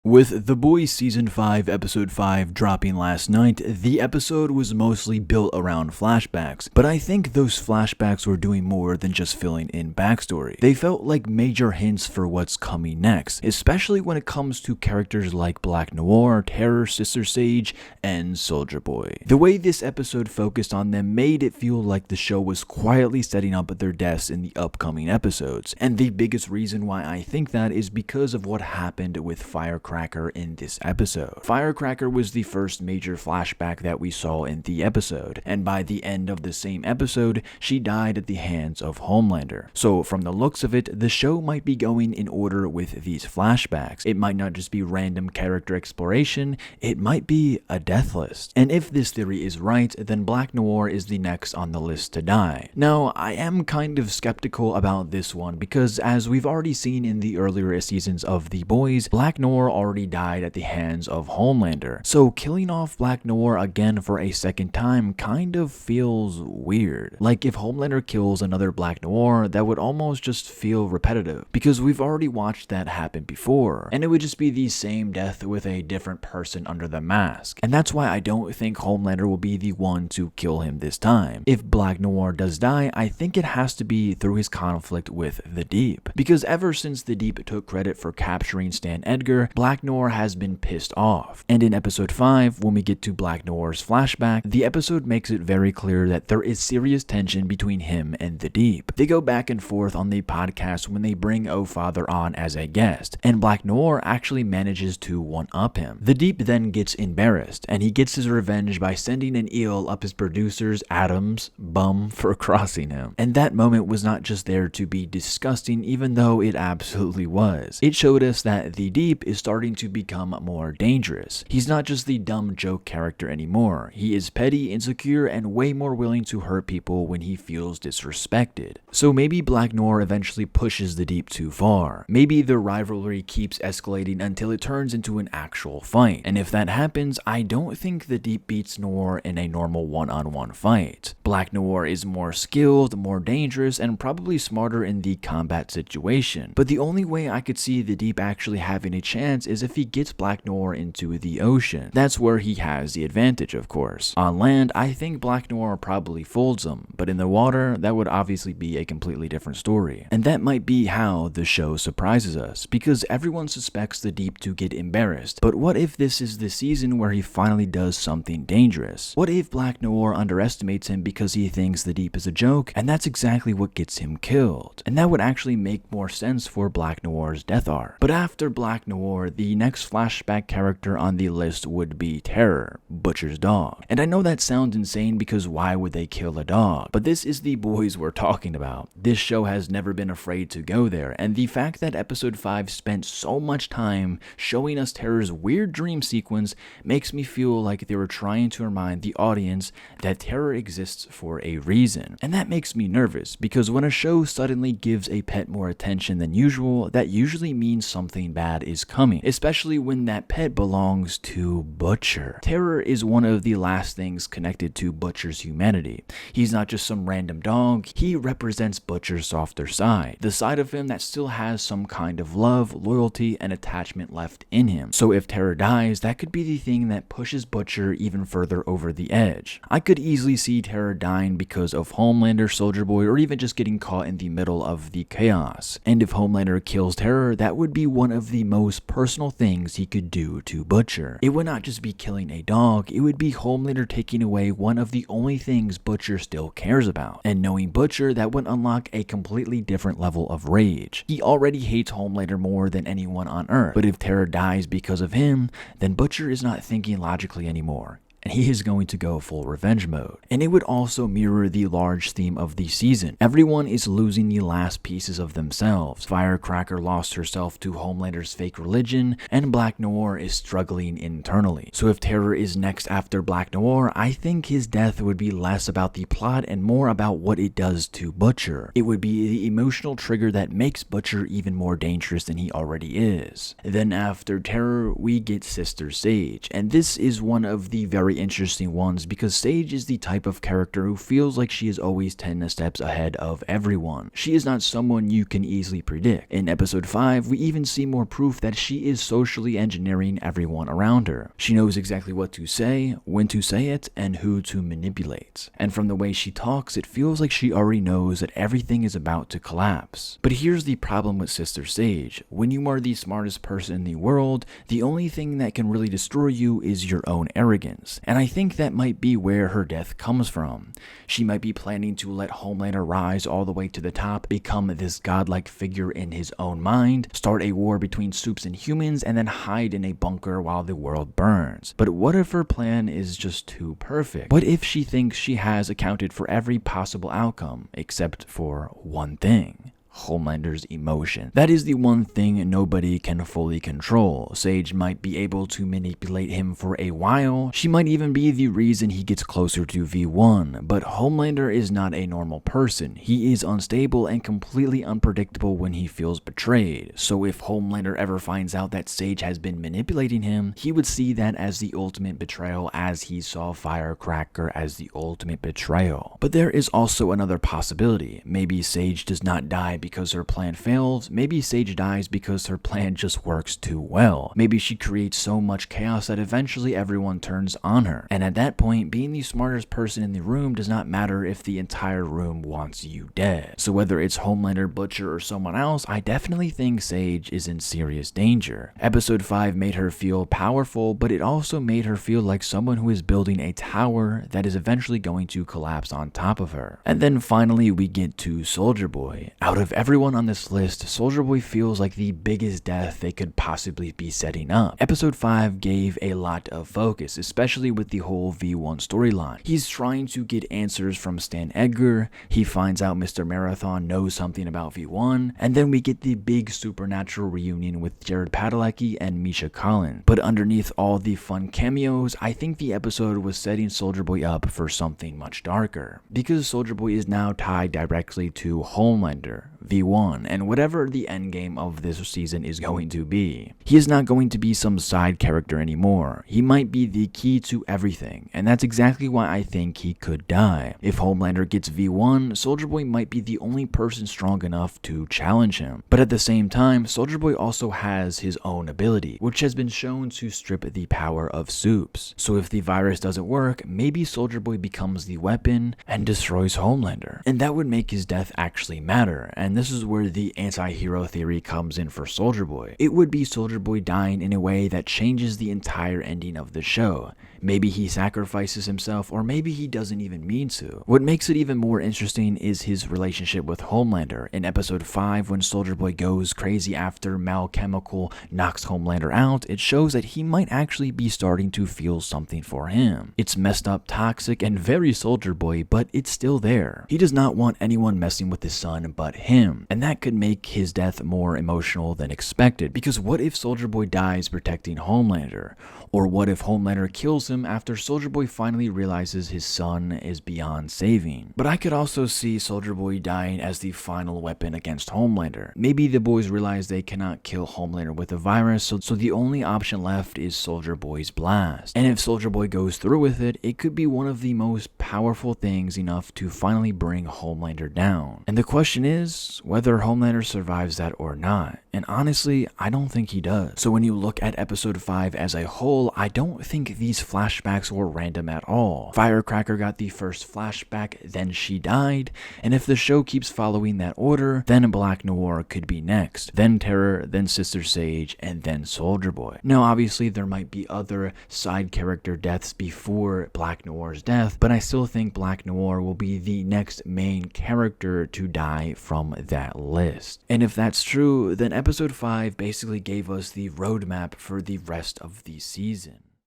With The Boys Season 5, Episode 5 dropping last night, the episode was mostly built around flashbacks, but I think those flashbacks were doing more than just filling in backstory. They felt like major hints for what's coming next, especially when it comes to characters like Black Noir, Terror, Sister Sage, and Soldier Boy. The way this episode focused on them made it feel like the show was quietly setting up their deaths in the upcoming episodes, and the biggest reason why I think that is because of what happened with Firecracker in this episode. Firecracker was the first major flashback that we saw in the episode, and by the end of the same episode, she died at the hands of Homelander. So from the looks of it, the show might be going in order with these flashbacks. It might not just be random character exploration, it might be a death list. And if this theory is right, then Black Noir is the next on the list to die. Now, I am kind of skeptical about this one because as we've already seen in the earlier seasons of The Boys, Black Noir already died at the hands of Homelander. So killing off Black Noir again for a second time kind of feels weird. Like if Homelander kills another Black Noir, that would almost just feel repetitive because we've already watched that happen before, and it would just be the same death with a different person under the mask. And that's why I don't think Homelander will be the one to kill him this time. If Black Noir does die, I think it has to be through his conflict with the Deep, because ever since the Deep took credit for capturing Stan Edgar, Black Noir has been pissed off. And in episode 5, when we get to Black Noir's flashback, the episode makes it very clear that there is serious tension between him and the Deep. They go back and forth on the podcast when they bring O-Father on as a guest, and Black Noir actually manages to one-up him. The Deep then gets embarrassed, and he gets his revenge by sending an eel up his producer's, Adam's, bum for crossing him. And that moment was not just there to be disgusting, even though it absolutely was. It showed us that the Deep is starting to become more dangerous. He's not just the dumb joke character anymore. He is petty, insecure, and way more willing to hurt people when he feels disrespected. So maybe Black Noir eventually pushes the Deep too far. Maybe the rivalry keeps escalating until it turns into an actual fight. And if that happens, I don't think the Deep beats Noir in a normal one-on-one fight. Black Noir is more skilled, more dangerous, and probably smarter in the combat situation. But the only way I could see the Deep actually having a chance is if he gets Black Noir into the ocean. That's where he has the advantage, of course. On land, I think Black Noir probably folds him, but in the water, that would obviously be a completely different story. And that might be how the show surprises us, because everyone suspects the Deep to get embarrassed. But what if this is the season where he finally does something dangerous? What if Black Noir underestimates him because he thinks the Deep is a joke, and that's exactly what gets him killed? And that would actually make more sense for Black Noir's death arc. But after Black Noir, the next flashback character on the list would be Terror, Butcher's dog. And I know that sounds insane because why would they kill a dog? But this is The Boys we're talking about. This show has never been afraid to go there, and the fact that episode 5 spent so much time showing us Terror's weird dream sequence makes me feel like they were trying to remind the audience that Terror exists for a reason. And that makes me nervous because when a show suddenly gives a pet more attention than usual, that usually means something bad is coming, especially when that pet belongs to Butcher. Terror is one of the last things connected to Butcher's humanity. He's not just some random dog, he represents Butcher's softer side, the side of him that still has some kind of love, loyalty, and attachment left in him. So if Terror dies, that could be the thing that pushes Butcher even further over the edge. I could easily see Terror dying because of Homelander, Soldier Boy, or even just getting caught in the middle of the chaos. And if Homelander kills Terror, that would be one of the most personal things he could do to Butcher. It would not just be killing a dog, it would be Homelander taking away one of the only things Butcher still cares about. And knowing Butcher, that would unlock a completely different level of rage. He already hates Homelander more than anyone on Earth, but if Terror dies because of him, then Butcher is not thinking logically anymore, and he is going to go full revenge mode. And it would also mirror the large theme of the season. Everyone is losing the last pieces of themselves. Firecracker lost herself to Homelander's fake religion, and Black Noir is struggling internally. So if Terror is next after Black Noir, I think his death would be less about the plot and more about what it does to Butcher. It would be the emotional trigger that makes Butcher even more dangerous than he already is. Then after Terror, we get Sister Sage, and this is one of the very very interesting ones because Sage is the type of character who feels like she is always 10 steps ahead of everyone. She is not someone you can easily predict. In episode 5, we even see more proof that she is socially engineering everyone around her. She knows exactly what to say, when to say it, and who to manipulate. And from the way she talks, it feels like she already knows that everything is about to collapse. But here's the problem with Sister Sage. When you are the smartest person in the world, the only thing that can really destroy you is your own arrogance. And I think that might be where her death comes from. She might be planning to let Homelander rise all the way to the top, become this godlike figure in his own mind, start a war between supes and humans, and then hide in a bunker while the world burns. But what if her plan is just too perfect? What if she thinks she has accounted for every possible outcome, except for one thing? Homelander's emotion. That is the one thing nobody can fully control. Sage might be able to manipulate him for a while. She might even be the reason he gets closer to V1, but Homelander is not a normal person. He is unstable and completely unpredictable when he feels betrayed. So if Homelander ever finds out that Sage has been manipulating him, he would see that as the ultimate betrayal, as he saw Firecracker as the ultimate betrayal. But there is also another possibility. Maybe Sage does not die because her plan fails. Maybe Sage dies because her plan just works too well. Maybe she creates so much chaos that eventually everyone turns on her. And at that point, being the smartest person in the room does not matter if the entire room wants you dead. So whether it's Homelander, Butcher, or someone else, I definitely think Sage is in serious danger. Episode 5 made her feel powerful, but it also made her feel like someone who is building a tower that is eventually going to collapse on top of her. And then finally we get to Soldier Boy. Out of everyone on this list, Soldier Boy feels like the biggest death they could possibly be setting up. Episode 5 gave a lot of focus, especially with the whole V1 storyline. He's trying to get answers from Stan Edgar, he finds out Mr. Marathon knows something about V1, and then we get the big supernatural reunion with Jared Padalecki and Misha Collins. But underneath all the fun cameos, I think the episode was setting Soldier Boy up for something much darker. Because Soldier Boy is now tied directly to Homelander, V1, and whatever the endgame of this season is going to be. He is not going to be some side character anymore. He might be the key to everything, and that's exactly why I think he could die. If Homelander gets V1, Soldier Boy might be the only person strong enough to challenge him. But at the same time, Soldier Boy also has his own ability, which has been shown to strip the power of supes. So if the virus doesn't work, maybe Soldier Boy becomes the weapon and destroys Homelander. And that would make his death actually matter, and this is where the anti-hero theory comes in for Soldier Boy. It would be Soldier Boy dying in a way that changes the entire ending of the show. Maybe he sacrifices himself, or maybe he doesn't even mean to. What makes it even more interesting is his relationship with Homelander. In episode 5, when Soldier Boy goes crazy after Mal Chemical knocks Homelander out, it shows that he might actually be starting to feel something for him. It's messed up, toxic, and very Soldier Boy, but it's still there. He does not want anyone messing with his son but him, and that could make his death more emotional than expected, because what if Soldier Boy dies protecting Homelander? Or what if Homelander kills him after Soldier Boy finally realizes his son is beyond saving? But I could also see Soldier Boy dying as the final weapon against Homelander. Maybe the boys realize they cannot kill Homelander with a virus, so the only option left is Soldier Boy's blast. And if Soldier Boy goes through with it, it could be one of the most powerful things enough to finally bring Homelander down. And the question is whether Homelander survives that or not. And honestly, I don't think he does. So when you look at episode 5 as a whole, I don't think these flashbacks were random at all. Firecracker got the first flashback, then she died, and if the show keeps following that order, then Black Noir could be next, then Terror, then Sister Sage, and then Soldier Boy. Now obviously there might be other side character deaths before Black Noir's death, but I still think Black Noir will be the next main character to die from that list. And if that's true, then episode 5 basically gave us the roadmap for the rest of the season.